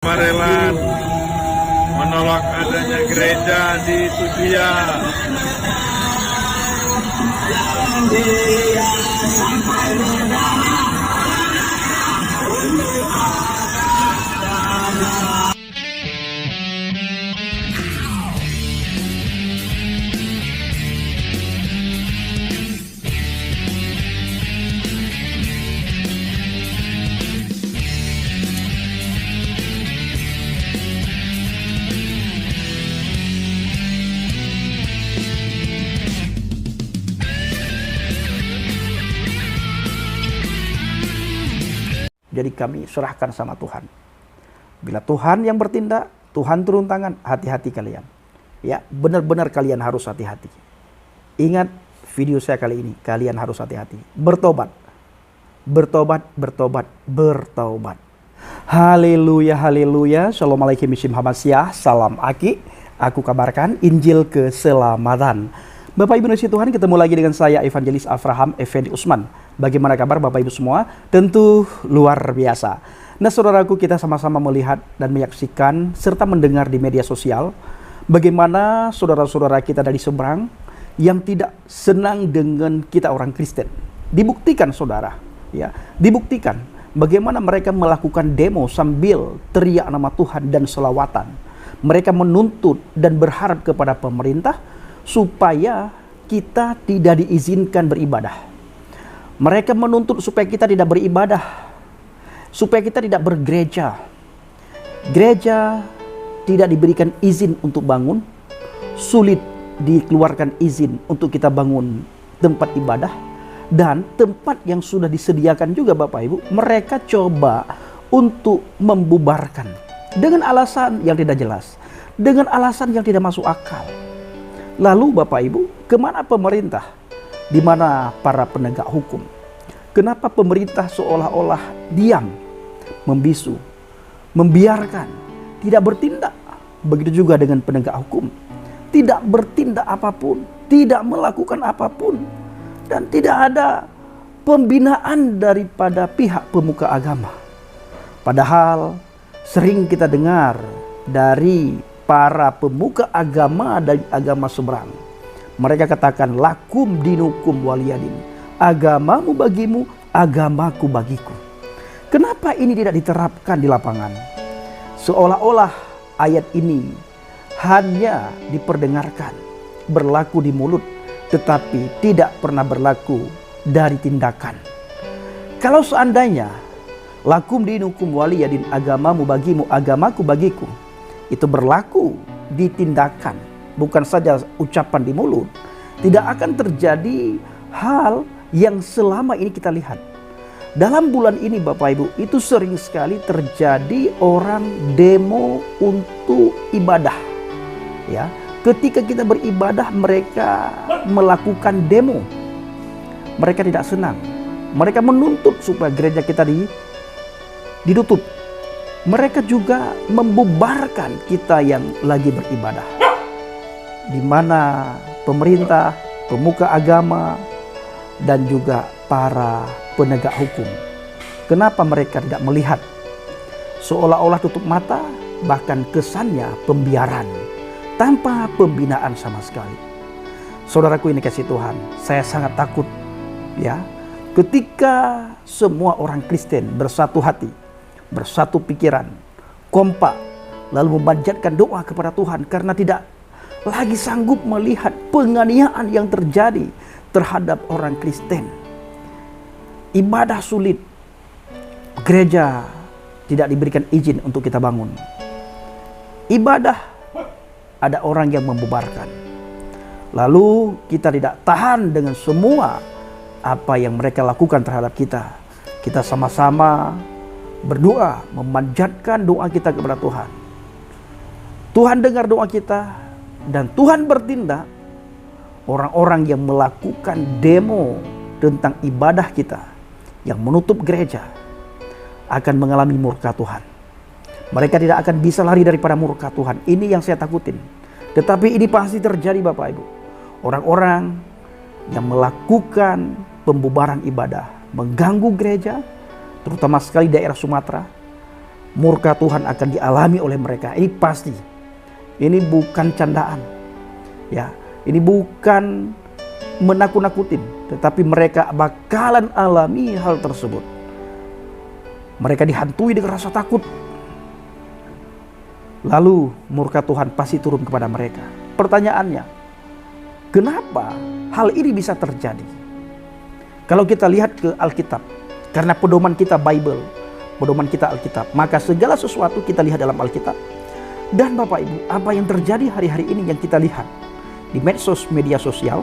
sukarelaan menolak adanya gereja di Tujuya. Jadi kami serahkan sama Tuhan. Bila Tuhan yang bertindak, Tuhan turun tangan, hati-hati kalian. Ya, benar-benar kalian harus hati-hati. Ingat video saya kali ini, kalian harus hati-hati. Bertobat. Bertobat, bertobat, bertobat. Haleluya, haleluya. Shalom alaikum Hamasyah. Salam Aki. Aku kabarkan Injil keselamatan. Bapak Ibu Nasi Tuhan, ketemu lagi dengan saya Evangelis Avraham Effendi Usman. Bagaimana kabar Bapak Ibu semua? Tentu luar biasa. Nah saudaraku, kita sama-sama melihat dan menyaksikan serta mendengar di media sosial bagaimana saudara-saudara kita dari seberang yang tidak senang dengan kita orang Kristen. Dibuktikan saudara, ya, dibuktikan bagaimana mereka melakukan demo sambil teriak nama Tuhan dan selawatan. Mereka menuntut dan berharap kepada pemerintah supaya kita tidak diizinkan beribadah. Mereka menuntut supaya kita tidak beribadah, supaya kita tidak bergereja. Gereja tidak diberikan izin untuk bangun, sulit dikeluarkan izin untuk kita bangun tempat ibadah, dan tempat yang sudah disediakan juga Bapak Ibu, mereka coba untuk membubarkan dengan alasan yang tidak jelas, dengan alasan yang tidak masuk akal. Lalu Bapak Ibu, kemana pemerintah? Di mana para penegak hukum? Kenapa pemerintah seolah-olah diam, membisu, membiarkan, tidak bertindak? Begitu juga dengan penegak hukum. Tidak bertindak apapun, tidak melakukan apapun, dan tidak ada pembinaan daripada pihak pemuka agama. Padahal sering kita dengar dari para pemuka agama dari agama seberang. Mereka katakan lakum dinukum waliyadin. Agamamu bagimu, agamaku bagiku. Kenapa ini tidak diterapkan di lapangan? Seolah-olah ayat ini hanya diperdengarkan, berlaku di mulut, tetapi tidak pernah berlaku dari tindakan. Kalau seandainya lakum dinukum waliyadin, agamamu bagimu, agamaku bagiku, itu berlaku di tindakan, bukan saja ucapan di mulut, tidak akan terjadi hal yang selama ini kita lihat. Dalam bulan ini Bapak Ibu, itu sering sekali terjadi orang demo untuk ibadah. Ya, ketika kita beribadah mereka melakukan demo. Mereka tidak senang. Mereka menuntut supaya gereja kita ditutup. Mereka juga membubarkan kita yang lagi beribadah. Di mana pemerintah, pemuka agama, dan juga para penegak hukum. Kenapa mereka tidak melihat? Seolah-olah tutup mata, bahkan kesannya pembiaran, tanpa pembinaan sama sekali. Saudaraku ini kasih Tuhan, saya sangat takut ya, ketika semua orang Kristen bersatu hati, bersatu pikiran, kompak, lalu memanjatkan doa kepada Tuhan karena tidak lagi sanggup melihat penganiayaan yang terjadi terhadap orang Kristen. Ibadah sulit, gereja tidak diberikan izin untuk kita bangun. Ibadah ada orang yang membubarkan. Lalu kita tidak tahan dengan semua apa yang mereka lakukan terhadap kita. Kita sama-sama berdoa, memanjatkan doa kita kepada Tuhan. Tuhan dengar doa kita dan Tuhan bertindak. Orang-orang yang melakukan demo tentang ibadah kita, yang menutup gereja, akan mengalami murka Tuhan. Mereka tidak akan bisa lari daripada murka Tuhan. Ini yang saya takutin. Tetapi ini pasti terjadi Bapak Ibu. Orang-orang yang melakukan pembubaran ibadah, mengganggu gereja, terutama sekali daerah Sumatera, Murka Tuhan akan dialami oleh mereka. Ini pasti. Ini bukan candaan. Ya, ini bukan menakut-nakutin, tetapi mereka bakalan alami hal tersebut. Mereka dihantui dengan rasa takut. Lalu murka Tuhan pasti turun kepada mereka. Pertanyaannya, kenapa hal ini bisa terjadi? Kalau kita lihat ke Alkitab, karena pedoman kita Bible, pedoman kita Alkitab, maka segala sesuatu kita lihat dalam Alkitab. Dan Bapak Ibu, apa yang terjadi hari-hari ini yang kita lihat di medsos, media sosial,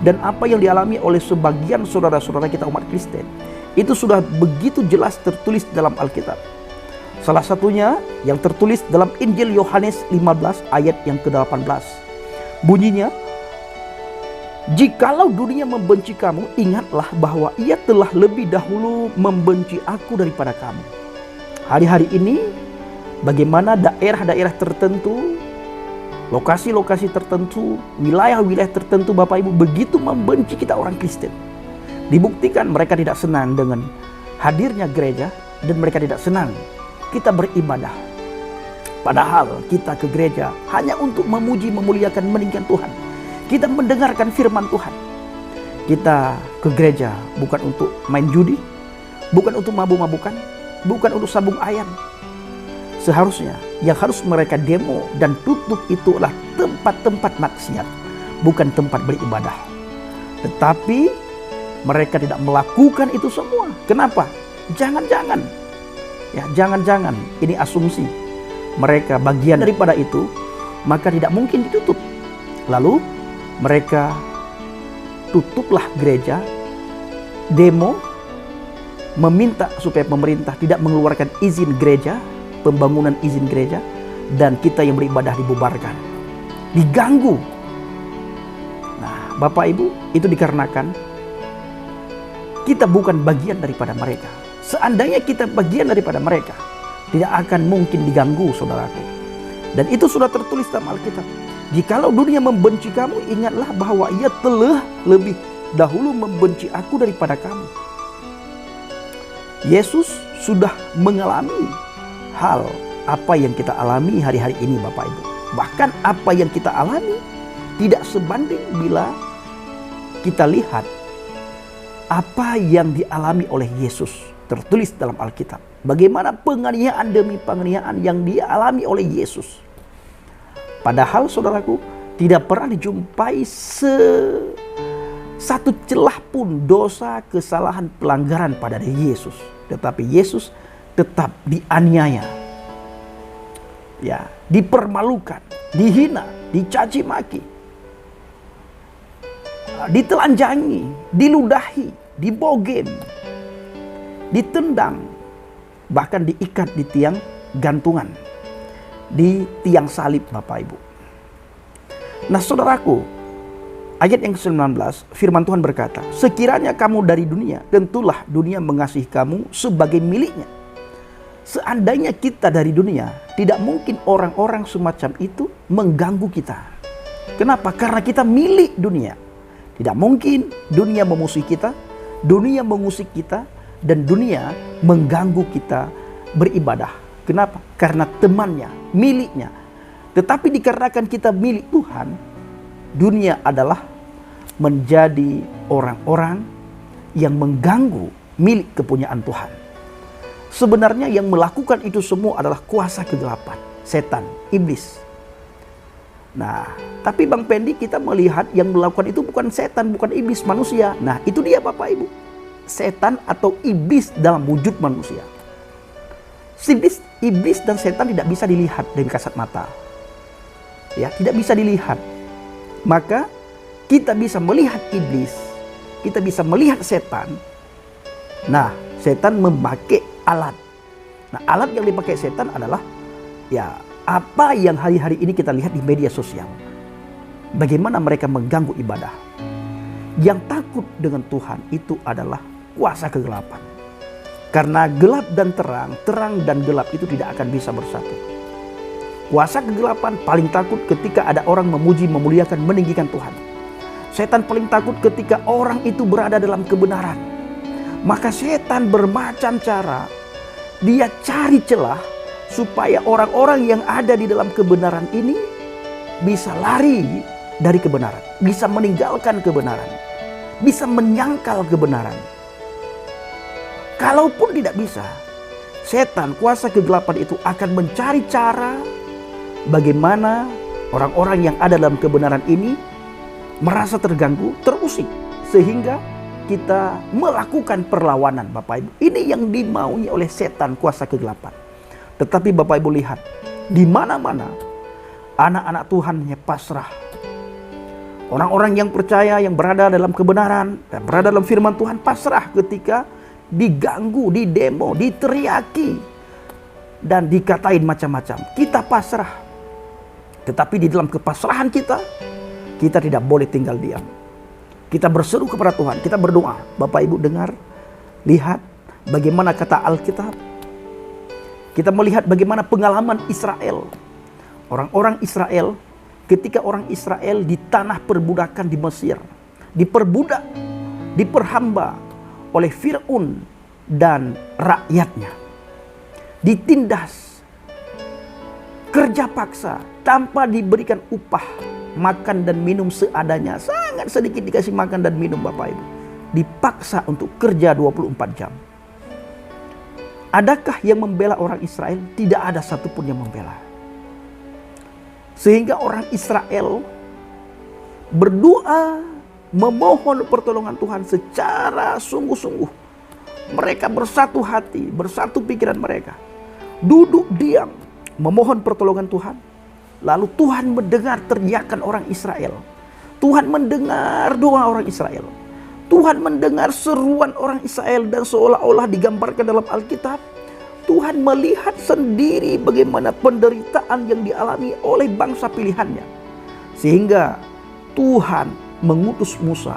dan apa yang dialami oleh sebagian saudara-saudara kita umat Kristen, itu sudah begitu jelas tertulis dalam Alkitab. Salah satunya yang tertulis dalam Injil Yohanes 15 ayat yang ke-18. Bunyinya, "Jikalau dunia membenci kamu, ingatlah bahwa ia telah lebih dahulu membenci aku daripada kamu." Hari-hari ini, bagaimana daerah-daerah tertentu, lokasi-lokasi tertentu, wilayah-wilayah tertentu Bapak Ibu begitu membenci kita orang Kristen. Dibuktikan mereka tidak senang dengan hadirnya gereja, dan mereka tidak senang kita beribadah. Padahal kita ke gereja hanya untuk memuji, memuliakan, meninggikan Tuhan. Kita mendengarkan firman Tuhan. Kita ke gereja bukan untuk main judi, bukan untuk mabuk-mabukan, bukan untuk sabung ayam. Seharusnya yang harus mereka demo dan tutup itu adalah tempat-tempat maksiat, bukan tempat beribadah. Tetapi mereka tidak melakukan itu semua. Kenapa? Jangan-jangan, ya jangan-jangan ini asumsi mereka bagian daripada itu, maka tidak mungkin ditutup. Lalu mereka tutuplah gereja, demo, meminta supaya pemerintah tidak mengeluarkan izin gereja, pembangunan izin gereja, dan kita yang beribadah dibubarkan, diganggu. Nah, Bapak Ibu, itu dikarenakan kita bukan bagian daripada mereka. Seandainya kita bagian daripada mereka, tidak akan mungkin diganggu, saudaraku. Dan itu sudah tertulis dalam Alkitab. "Jikalau dunia membenci kamu, ingatlah bahwa ia telah lebih dahulu membenci aku daripada kamu." Yesus sudah mengalami hal apa yang kita alami hari-hari ini Bapak Ibu. Bahkan apa yang kita alami tidak sebanding bila kita lihat apa yang dialami oleh Yesus. Tertulis dalam Alkitab bagaimana penganiayaan demi penganiayaan yang dialami oleh Yesus. Padahal saudaraku, tidak pernah dijumpai satu celah pun dosa, kesalahan, pelanggaran pada Yesus. Tetapi Yesus tetap dianiaya, ya, dipermalukan, dihina, dicaci maki, ditelanjangi, diludahi, dibogem, ditendang, bahkan diikat di tiang gantungan, di tiang salib Bapak Ibu. Nah saudaraku, ayat yang ke-19 firman Tuhan berkata, "Sekiranya kamu dari dunia, tentulah dunia mengasihi kamu sebagai miliknya." Seandainya kita dari dunia, tidak mungkin orang-orang semacam itu mengganggu kita. Kenapa? Karena kita milik dunia. Tidak mungkin dunia memusuhi kita, dunia mengusik kita, dan dunia mengganggu kita beribadah. Kenapa? Karena temannya, miliknya. Tetapi dikarenakan kita milik Tuhan, dunia adalah menjadi orang-orang yang mengganggu milik kepunyaan Tuhan. Sebenarnya yang melakukan itu semua adalah kuasa kegelapan, setan, iblis. Nah, tapi Bang Pendi, kita melihat yang melakukan itu bukan setan, bukan iblis, manusia. Nah, itu dia Bapak Ibu. Setan atau iblis dalam wujud manusia. Iblis dan setan tidak bisa dilihat dengan kasat mata. Ya, tidak bisa dilihat. Maka kita bisa melihat iblis, kita bisa melihat setan. Nah, setan memakai alat. Nah, alat yang dipakai setan adalah ya apa yang hari-hari ini kita lihat di media sosial. Bagaimana mereka mengganggu ibadah. Yang takut dengan Tuhan itu adalah kuasa kegelapan. Karena gelap dan terang, terang dan gelap itu tidak akan bisa bersatu. Kuasa kegelapan paling takut ketika ada orang memuji, memuliakan, meninggikan Tuhan. Setan paling takut ketika orang itu berada dalam kebenaran. Maka setan bermacam cara, dia cari celah supaya orang-orang yang ada di dalam kebenaran ini bisa lari dari kebenaran, bisa meninggalkan kebenaran, bisa menyangkal kebenaran. Kalaupun tidak bisa, setan, kuasa kegelapan itu akan mencari cara bagaimana orang-orang yang ada dalam kebenaran ini merasa terganggu, terusik, sehingga kita melakukan perlawanan, Bapak Ibu. Ini yang dimaui oleh setan, kuasa kegelapan. Tetapi Bapak Ibu lihat, di mana-mana anak-anak Tuhan hanya pasrah. Orang-orang yang percaya, yang berada dalam kebenaran dan berada dalam firman Tuhan, pasrah ketika diganggu, didemo, diteriaki, dan dikatain macam-macam. Kita pasrah. Tetapi di dalam kepasrahan kita tidak boleh tinggal diam. Kita berseru kepada Tuhan, kita berdoa. Bapak Ibu dengar, lihat bagaimana kata Alkitab. Kita melihat bagaimana pengalaman Israel. Orang-orang Israel, ketika orang Israel di tanah perbudakan di Mesir, diperbudak, diperhamba oleh Fir'aun dan rakyatnya. Ditindas, kerja paksa, tanpa diberikan upah, makan dan minum seadanya. Sangat sedikit dikasih makan dan minum, Bapak Ibu. Dipaksa untuk kerja 24 jam. Adakah yang membela orang Israel? Tidak ada satupun yang membela. Sehingga orang Israel berdoa, memohon pertolongan Tuhan secara sungguh-sungguh. Mereka bersatu hati, bersatu pikiran mereka. Duduk diam, memohon pertolongan Tuhan. Lalu Tuhan mendengar teriakan orang Israel. Tuhan mendengar doa orang Israel. Tuhan mendengar seruan orang Israel, dan seolah-olah digambarkan dalam Alkitab, Tuhan melihat sendiri bagaimana penderitaan yang dialami oleh bangsa pilihannya. Sehingga Tuhan mengutus Musa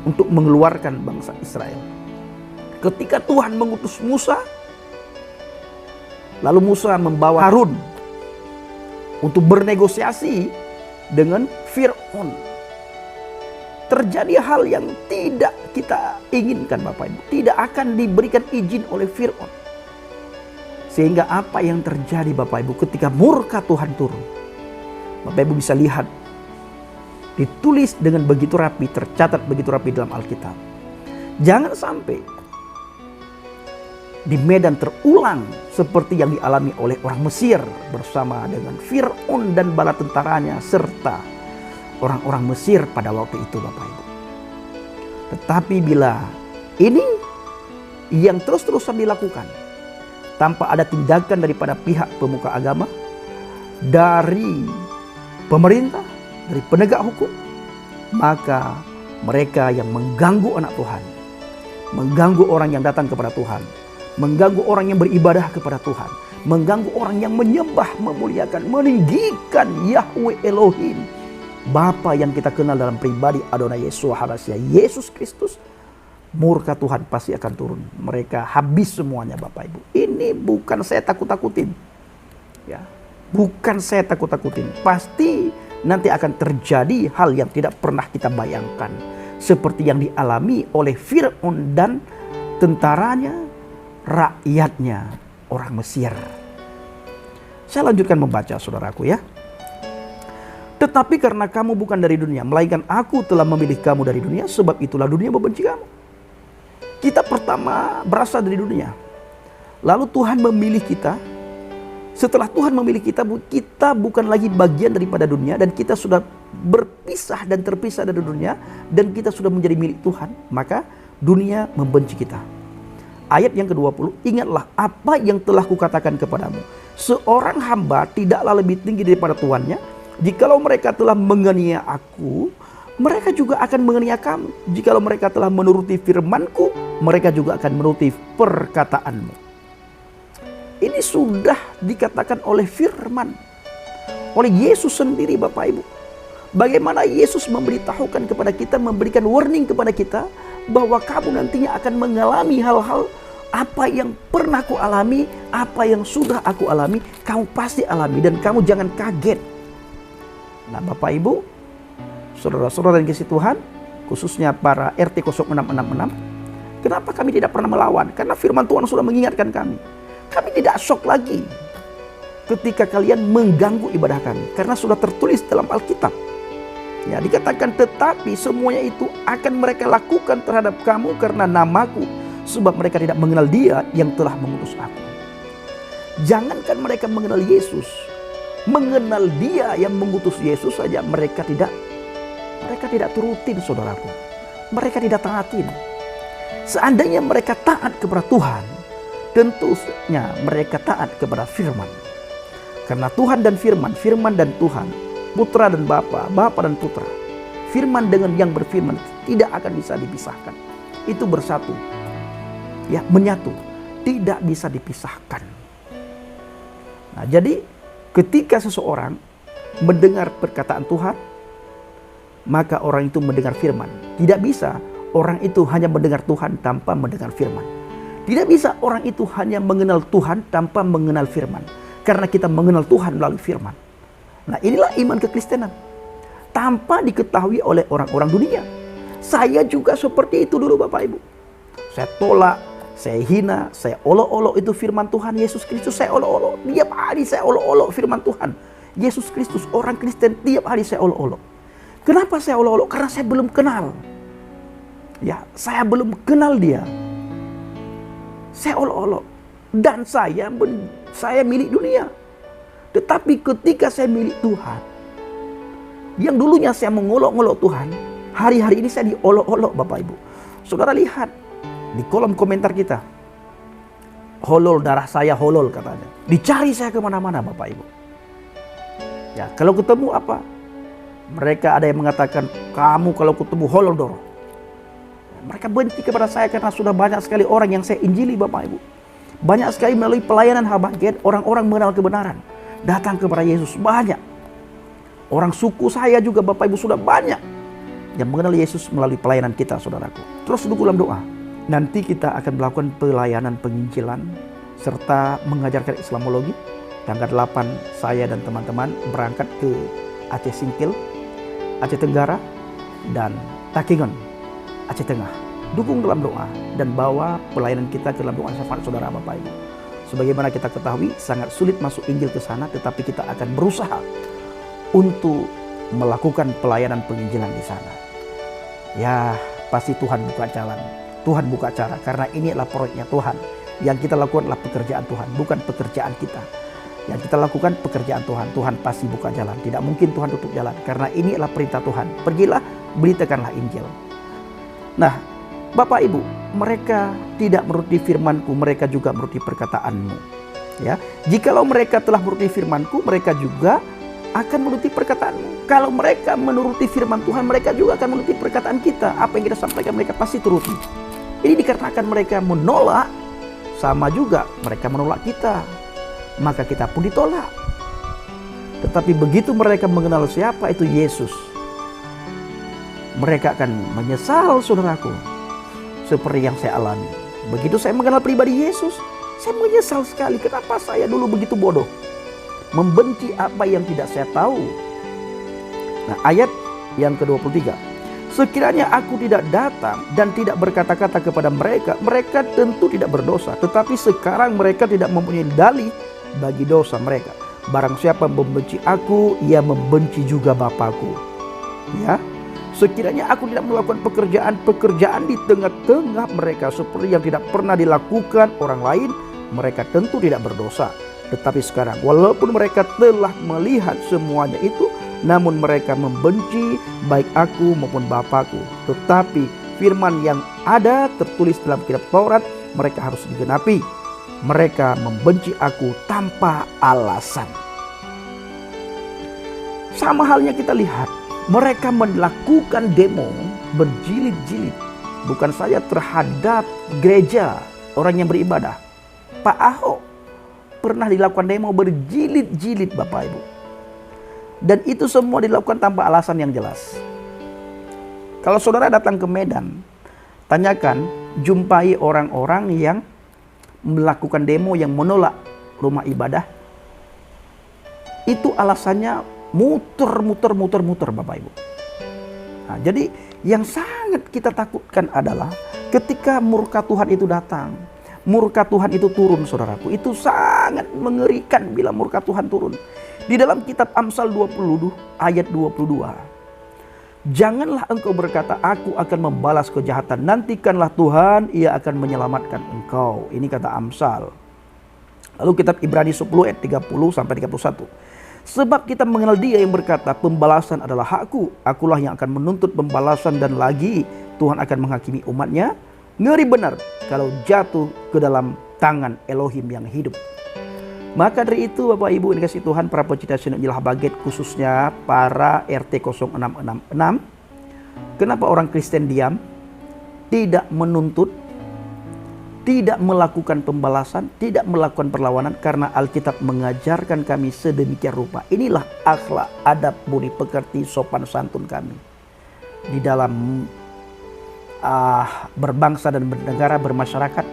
untuk mengeluarkan bangsa Israel. Ketika Tuhan mengutus Musa, lalu Musa membawa Harun untuk bernegosiasi dengan Fir'aun. Terjadi hal yang tidak kita inginkan, Bapak Ibu. Tidak akan diberikan izin oleh Fir'aun. Sehingga apa yang terjadi, Bapak Ibu, ketika murka Tuhan turun, Bapak Ibu bisa lihat, ditulis dengan begitu rapi, tercatat begitu rapi dalam Alkitab. Jangan sampai di Medan terulang seperti yang dialami oleh orang Mesir bersama dengan Fir'aun dan bala tentaranya serta orang-orang Mesir pada waktu itu, Bapak Ibu. Tetapi bila ini yang terus-terusan dilakukan tanpa ada tindakan daripada pihak pemuka agama, dari pemerintah, dari penegak hukum, maka mereka yang mengganggu anak Tuhan, mengganggu orang yang datang kepada Tuhan, mengganggu orang yang beribadah kepada Tuhan, mengganggu orang yang menyembah, memuliakan, meninggikan Yahweh Elohim, Bapa yang kita kenal dalam pribadi Adonai Yeshua HaMashiach, Yesus Kristus, murka Tuhan pasti akan turun. Mereka habis semuanya, Bapak Ibu. Ini bukan saya takut-takutin. Ya, bukan saya takut-takutin. Pasti nanti akan terjadi hal yang tidak pernah kita bayangkan. Seperti yang dialami oleh Fir'aun dan tentaranya, rakyatnya, orang Mesir. Saya lanjutkan membaca, saudaraku ya. Tetapi karena kamu bukan dari dunia, melainkan aku telah memilih kamu dari dunia, sebab itulah dunia membenci kamu. Kita pertama berasal dari dunia. Lalu Tuhan memilih kita. Setelah Tuhan memilih kita, kita bukan lagi bagian daripada dunia, dan kita sudah berpisah dan terpisah dari dunia, dan kita sudah menjadi milik Tuhan. Maka dunia membenci kita. Ayat yang ke-20, ingatlah apa yang telah kukatakan kepadamu. Seorang hamba tidaklah lebih tinggi daripada tuannya. Jikalau mereka telah menganiaya aku, mereka juga akan menganiaya kamu. Jikalau mereka telah menuruti firmanku, mereka juga akan menuruti perkataanmu. Ini sudah dikatakan oleh firman, oleh Yesus sendiri, Bapak Ibu. Bagaimana Yesus memberitahukan kepada kita, memberikan warning kepada kita, bahwa kamu nantinya akan mengalami hal-hal apa yang pernah aku alami, apa yang sudah aku alami, kamu pasti alami, dan kamu jangan kaget. Nah, Bapak Ibu, saudara-saudara yang kasih Tuhan, khususnya para RT 0666, kenapa kami tidak pernah melawan? Karena firman Tuhan sudah mengingatkan kami. Kami tidak shock lagi. ketika kalian mengganggu ibadah kami. Karena sudah tertulis dalam Alkitab. Ya, dikatakan tetapi semuanya itu akan mereka lakukan terhadap kamu karena namaku. Sebab mereka tidak mengenal Dia yang telah mengutus aku. Jangankan mereka mengenal Yesus. Mengenal Dia yang mengutus Yesus saja mereka tidak turutin, saudaraku. Mereka tidak taatin. Seandainya mereka taat kepada Tuhan, tentunya mereka taat kepada firman. Karena Tuhan dan firman, firman dan Tuhan, putra dan bapa, bapa dan putra. Firman dengan yang berfirman tidak akan bisa dipisahkan. Itu bersatu. Ya, menyatu. Tidak bisa dipisahkan. Nah, jadi ketika seseorang mendengar perkataan Tuhan, maka orang itu mendengar firman. Tidak bisa orang itu hanya mendengar Tuhan tanpa mendengar firman. Tidak bisa orang itu hanya mengenal Tuhan tanpa mengenal firman. Karena kita mengenal Tuhan melalui firman. Nah, inilah iman kekristenan. Tanpa diketahui oleh orang-orang dunia. Saya juga seperti itu dulu Bapak Ibu. Saya tolak, saya hina, saya olok-olok itu firman Tuhan Yesus Kristus. Saya olok-olok, tiap hari saya olok-olok firman Tuhan Yesus Kristus. Orang Kristen tiap hari saya olok-olok. Kenapa saya olok-olok? Karena saya belum kenal. Ya, saya belum kenal Dia. Saya olok-olok. Dan saya milik dunia. Tetapi ketika saya milik Tuhan, yang dulunya saya mengolok-olok Tuhan, hari-hari ini saya diolok-olok Bapak Ibu. Saudara lihat di kolom komentar kita. Holol, darah saya holol katanya. Dicari saya kemana-mana Bapak Ibu. Ya, kalau ketemu apa? Mereka ada yang mengatakan, kamu kalau ketemu holol doro. Mereka benci kepada saya karena sudah banyak sekali orang yang saya injili Bapak Ibu. Banyak sekali melalui pelayanan Habaget orang-orang mengenal kebenaran. Datang kepada Yesus banyak. Orang suku saya juga Bapak Ibu sudah banyak yang mengenal Yesus melalui pelayanan kita, saudaraku. Terus duduk dalam doa. Nanti kita akan melakukan pelayanan penginjilan serta mengajarkan Islamologi. Tanggal 8 saya dan teman-teman berangkat ke Aceh Singkil, Aceh Tenggara, dan Takengon, Aceh Tengah. Dukung dalam doa dan bawa pelayanan kita ke dalam doa syafaat saudara Bapak Ibu. Sebagaimana kita ketahui sangat sulit masuk Injil ke sana, tetapi kita akan berusaha untuk melakukan pelayanan penginjilan di sana. Ya, pasti Tuhan buka jalan. Tuhan buka cara, karena ini adalah proyeknya Tuhan. Yang kita lakukan adalah pekerjaan Tuhan, bukan pekerjaan kita. Yang kita lakukan pekerjaan Tuhan. Tuhan pasti buka jalan. Tidak mungkin Tuhan tutup jalan, karena ini adalah perintah Tuhan. Pergilah, beritakanlah Injil. Nah, Bapak Ibu, mereka tidak menuruti firman-Ku, mereka juga menuruti perkataan-Mu. Ya, jikalau mereka telah menuruti firman-Ku, mereka juga akan menuruti perkataan-Mu. Kalau mereka menuruti firman Tuhan, mereka juga akan menuruti perkataan kita. Apa yang kita sampaikan mereka pasti turuti. Ini dikarenakan mereka menolak, sama juga mereka menolak kita. Maka kita pun ditolak. Tetapi begitu mereka mengenal siapa itu Yesus, mereka akan menyesal, saudaraku. Seperti yang saya alami. Begitu saya mengenal pribadi Yesus, saya menyesal sekali. Kenapa saya dulu begitu bodoh? Membenci apa yang tidak saya tahu. Nah, ayat yang ke-23. Sekiranya aku tidak datang dan tidak berkata-kata kepada mereka, mereka tentu tidak berdosa. Tetapi sekarang mereka tidak mempunyai dalih bagi dosa mereka. Barang siapa membenci aku, ia membenci juga Bapakku. Ya. Sekiranya aku tidak melakukan pekerjaan di tengah-tengah mereka seperti yang tidak pernah dilakukan orang lain, mereka tentu tidak berdosa. Tetapi sekarang, walaupun mereka telah melihat semuanya itu, namun mereka membenci baik aku maupun Bapakku. Tetapi firman yang ada tertulis dalam kitab Taurat, mereka harus digenapi. Mereka membenci aku tanpa alasan. Sama halnya kita lihat, mereka melakukan demo berjilid-jilid. Bukan saja terhadap gereja, orang yang beribadah. Pak Ahok pernah dilakukan demo berjilid-jilid Bapak Ibu. Dan itu semua dilakukan tanpa alasan yang jelas. Kalau saudara datang ke Medan, tanyakan, jumpai orang-orang yang melakukan demo yang menolak rumah ibadah. Itu alasannya muter Bapak Ibu. Nah, jadi yang sangat kita takutkan adalah ketika murka Tuhan itu datang, murka Tuhan itu turun, saudaraku, itu sangat sangat mengerikan bila murka Tuhan turun. Di dalam kitab Amsal 20 ayat 22. Janganlah engkau berkata, aku akan membalas kejahatan. Nantikanlah Tuhan, ia akan menyelamatkan engkau. Ini kata Amsal. Lalu kitab Ibrani 10 ayat 30 sampai 31. Sebab kita mengenal Dia yang berkata, pembalasan adalah hakku. Akulah yang akan menuntut pembalasan, dan lagi Tuhan akan menghakimi umatnya. Ngeri benar kalau jatuh ke dalam tangan Elohim yang hidup. Maka dari itu Bapak Ibu yang dikasihi Tuhan, para pecinta channel Injil Habaget, khususnya para RT 0666, kenapa orang Kristen diam, tidak menuntut, tidak melakukan pembalasan, tidak melakukan perlawanan? Karena Alkitab mengajarkan kami sedemikian rupa. Inilah akhlak, adab, budi pekerti, sopan santun kami di dalam berbangsa dan bernegara, bermasyarakat,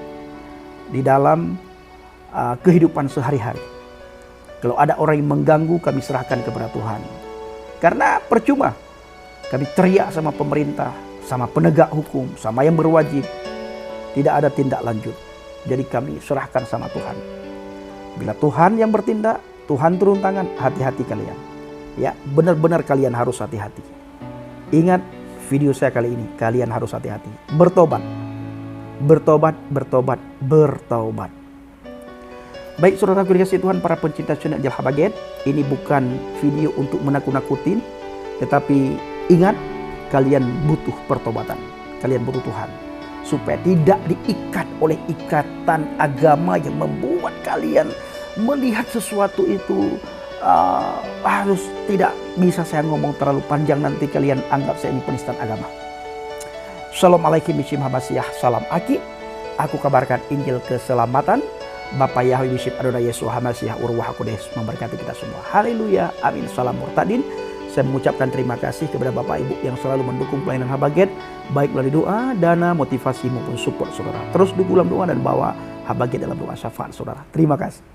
di dalam kehidupan sehari-hari. Kalau ada orang yang mengganggu, kami serahkan kepada Tuhan. Karena percuma kami teriak sama pemerintah, sama penegak hukum, sama yang berwajib, tidak ada tindak lanjut. Jadi kami serahkan sama Tuhan. Bila Tuhan yang bertindak, Tuhan turun tangan, hati-hati kalian. Ya, benar-benar kalian harus hati-hati. Ingat video saya kali ini, kalian harus hati-hati. Bertobat. Bertobat, bertobat, bertobat. Baik saudara dikasihi Tuhan, para pencinta channel Injil Habaget, ini bukan video untuk menakut-nakutin, tetapi ingat, kalian butuh pertobatan. Kalian butuh Tuhan, supaya tidak diikat oleh ikatan agama yang membuat kalian melihat sesuatu itu harus, tidak bisa saya ngomong terlalu panjang, nanti kalian anggap saya ini penistaan agama. Shalom alaikum bishim habasiyah, salam aki. Aku kabarkan Injil keselamatan. Bapak Yahweh Bishop Adonai Yesus Hamasiah Urwah Kodes memberkati kita semua. Haleluya, amin, salam murtadin. Saya mengucapkan terima kasih kepada Bapak Ibu yang selalu mendukung pelayanan Habaget, baik melalui doa, dana, motivasi maupun support saudara. Terus dukung dalam doa dan bawa Habaget dalam doa syafaat saudara. Terima kasih.